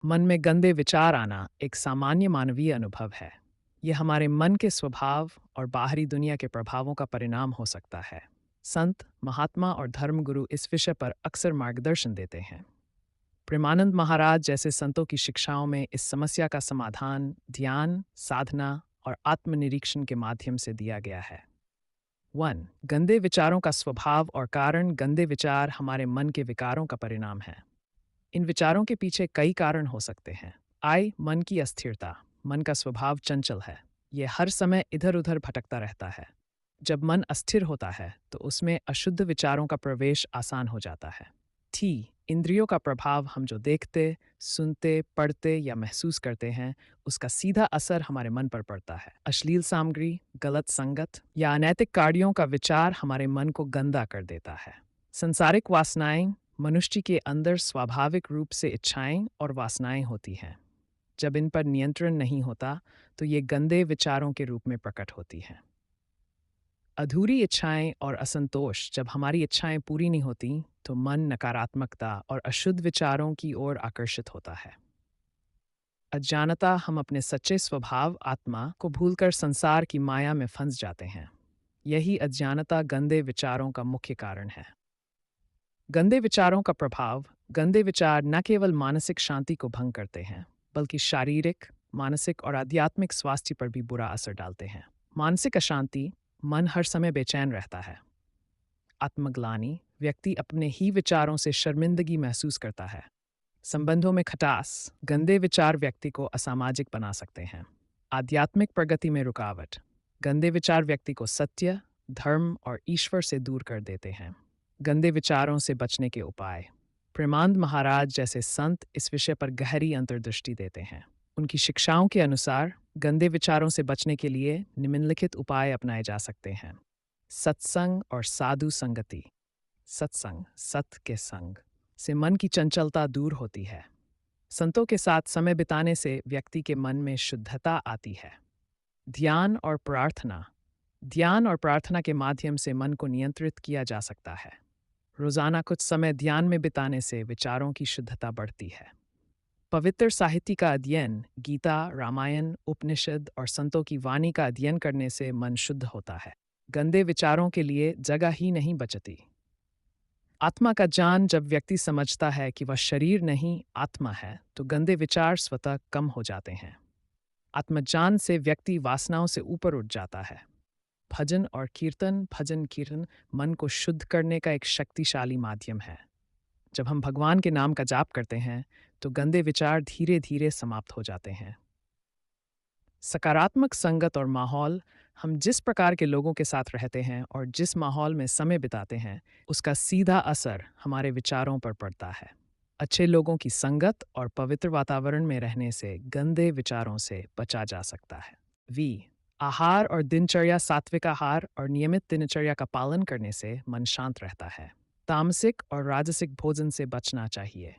मन में गंदे विचार आना एक सामान्य मानवीय अनुभव है। यह हमारे मन के स्वभाव और बाहरी दुनिया के प्रभावों का परिणाम हो सकता है। संत, महात्मा और धर्मगुरु इस विषय पर अक्सर मार्गदर्शन देते हैं। प्रेमानंद महाराज जैसे संतों की शिक्षाओं में इस समस्या का समाधान ध्यान, साधना और आत्मनिरीक्षण के माध्यम से दिया गया है। 1. गंदे विचारों का स्वभाव और कारण। गंदे विचार हमारे मन के विकारों का परिणाम है। इन विचारों के पीछे कई कारण हो सकते हैं। मन की अस्थिरता। मन का स्वभाव चंचल है। यह हर समय इधर उधर भटकता रहता है। जब मन अस्थिर होता है तो उसमें अशुद्ध विचारों का प्रवेश आसान हो जाता है। इंद्रियों का प्रभाव। हम जो देखते, सुनते, पढ़ते या महसूस करते हैं, उसका सीधा असर हमारे मन पर पड़ता है। अश्लील सामग्री, गलत संगत या अनैतिक कार्यों का विचार हमारे मन को गंदा कर देता है। संसारिक वासनाएं। मनुष्य के अंदर स्वाभाविक रूप से इच्छाएं और वासनाएं होती हैं। जब इन पर नियंत्रण नहीं होता तो ये गंदे विचारों के रूप में प्रकट होती हैं। अधूरी इच्छाएं और असंतोष। जब हमारी इच्छाएं पूरी नहीं होती तो मन नकारात्मकता और अशुद्ध विचारों की ओर आकर्षित होता है। अज्ञानता। हम अपने सच्चे स्वभाव आत्मा को भूलकर संसार की माया में फंस जाते हैं। यही अज्ञानता गंदे विचारों का मुख्य कारण है। गंदे विचारों का प्रभाव। गंदे विचार न केवल मानसिक शांति को भंग करते हैं, बल्कि शारीरिक, मानसिक और आध्यात्मिक स्वास्थ्य पर भी बुरा असर डालते हैं। मानसिक अशांति। मन हर समय बेचैन रहता है। आत्मग्लानि। व्यक्ति अपने ही विचारों से शर्मिंदगी महसूस करता है। संबंधों में खटास। गंदे विचार व्यक्ति को असामाजिक बना सकते हैं। आध्यात्मिक प्रगति में रुकावट। गंदे विचार व्यक्ति को सत्य, धर्म और ईश्वर से दूर कर देते हैं। गंदे विचारों से बचने के उपाय। प्रेमानंद महाराज जैसे संत इस विषय पर गहरी अंतर्दृष्टि देते हैं। उनकी शिक्षाओं के अनुसार गंदे विचारों से बचने के लिए निम्नलिखित उपाय अपनाए जा सकते हैं। सत्संग और साधु संगति। सत्संग, सत के संग से मन की चंचलता दूर होती है। संतों के साथ समय बिताने से व्यक्ति के मन में शुद्धता आती है। ध्यान और प्रार्थना। ध्यान और प्रार्थना के माध्यम से मन को नियंत्रित किया जा सकता है। रोजाना कुछ समय ध्यान में बिताने से विचारों की शुद्धता बढ़ती है। पवित्र साहित्य का अध्ययन, गीता, रामायण, उपनिषद और संतों की वाणी का अध्ययन करने से मन शुद्ध होता है। गंदे विचारों के लिए जगह ही नहीं बचती। आत्मा का ज्ञान। जब व्यक्ति समझता है कि वह शरीर नहीं आत्मा है तो गंदे विचार स्वतः कम हो जाते हैं। आत्मज्ञान से व्यक्ति वासनाओं से ऊपर उठ जाता है। भजन और कीर्तन। भजन कीर्तन मन को शुद्ध करने का एक शक्तिशाली माध्यम है। जब हम भगवान के नाम का जाप करते हैं तो गंदे विचार धीरे धीरे समाप्त हो जाते हैं। सकारात्मक संगत और माहौल। हम जिस प्रकार के लोगों के साथ रहते हैं और जिस माहौल में समय बिताते हैं, उसका सीधा असर हमारे विचारों पर पड़ता है। अच्छे लोगों की संगत और पवित्र वातावरण में रहने से गंदे विचारों से बचा जा सकता है। आहार और दिनचर्या। सात्विक आहार और नियमित दिनचर्या का पालन करने से मन शांत रहता है। तामसिक और राजसिक भोजन से बचना चाहिए।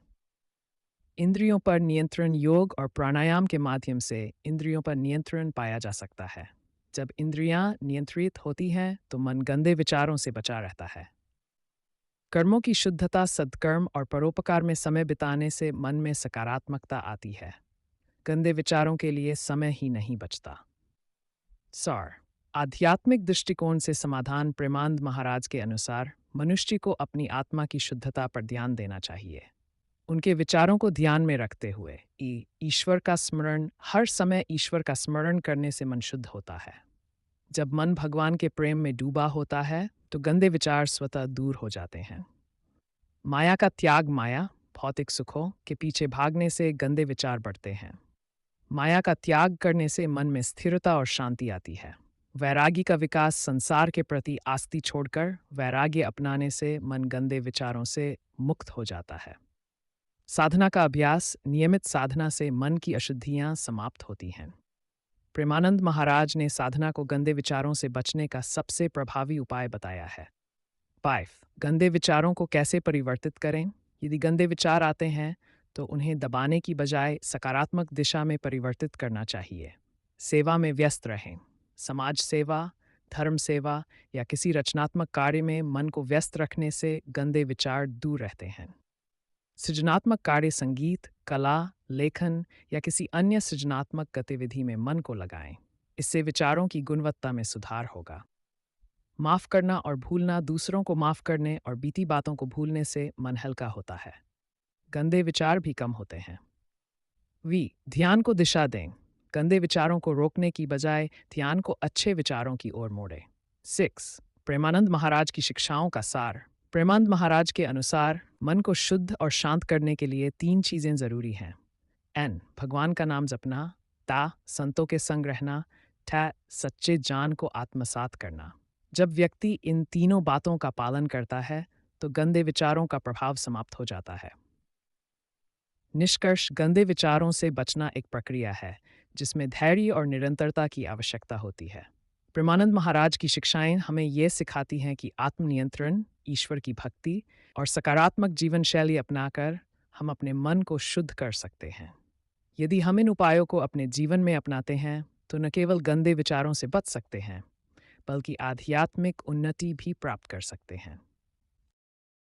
इंद्रियों पर नियंत्रण। योग और प्राणायाम के माध्यम से इंद्रियों पर नियंत्रण पाया जा सकता है। जब इंद्रियां नियंत्रित होती हैं तो मन गंदे विचारों से बचा रहता है। कर्मों की शुद्धता। सद्कर्म और परोपकार में समय बिताने से मन में सकारात्मकता आती है। गंदे विचारों के लिए समय ही नहीं बचता। सार। आध्यात्मिक दृष्टिकोण से समाधान। प्रेमानंद महाराज के अनुसार मनुष्य को अपनी आत्मा की शुद्धता पर ध्यान देना चाहिए। उनके विचारों को ध्यान में रखते हुए ईश्वर का स्मरण। हर समय ईश्वर का स्मरण करने से मन शुद्ध होता है। जब मन भगवान के प्रेम में डूबा होता है तो गंदे विचार स्वतः दूर हो जाते हैं। माया का त्याग। माया, भौतिक सुखों के पीछे भागने से गंदे विचार बढ़ते हैं। माया का त्याग करने से मन में स्थिरता और शांति आती है। वैरागी का विकास। संसार के प्रति आस्ति छोड़कर वैराग्य अपनाने से मन गंदे विचारों से मुक्त हो जाता है। साधना का अभ्यास। नियमित साधना से मन की अशुद्धियां समाप्त होती हैं। प्रेमानंद महाराज ने साधना को गंदे विचारों से बचने का सबसे प्रभावी उपाय बताया है। 5. गंदे विचारों को कैसे परिवर्तित करें। यदि गंदे विचार आते हैं तो उन्हें दबाने की बजाय सकारात्मक दिशा में परिवर्तित करना चाहिए। सेवा में व्यस्त रहें। समाज सेवा, धर्म सेवा या किसी रचनात्मक कार्य में मन को व्यस्त रखने से गंदे विचार दूर रहते हैं। सृजनात्मक कार्य संगीत, कला, लेखन या किसी अन्य सृजनात्मक गतिविधि में मन को लगाएं। इससे विचारों की गुणवत्ता में सुधार होगा। माफ करना और भूलना, दूसरों को माफ करने और बीती बातों को भूलने से मन हल्का होता है। गंदे विचार भी कम होते हैं। ध्यान को दिशा दें। गंदे विचारों को रोकने की बजाय ध्यान को अच्छे विचारों की ओर मोड़ें। 6. प्रेमानंद महाराज की शिक्षाओं का सार। प्रेमानंद महाराज के अनुसार मन को शुद्ध और शांत करने के लिए 3 चीज़ें ज़रूरी हैं। भगवान का नाम जपना। संतों के संग रहना। सच्चे ज्ञान को आत्मसात करना। जब व्यक्ति इन तीनों बातों का पालन करता है तो गंदे विचारों का प्रभाव समाप्त हो जाता है। निष्कर्ष, गंदे विचारों से बचना एक प्रक्रिया है जिसमें धैर्य और निरंतरता की आवश्यकता होती है। प्रेमानंद महाराज की शिक्षाएं हमें ये सिखाती हैं कि आत्मनियंत्रण, ईश्वर की भक्ति और सकारात्मक जीवन शैली अपनाकर हम अपने मन को शुद्ध कर सकते हैं। यदि हम इन उपायों को अपने जीवन में अपनाते हैं तो न केवल गंदे विचारों से बच सकते हैं बल्कि आध्यात्मिक उन्नति भी प्राप्त कर सकते हैं।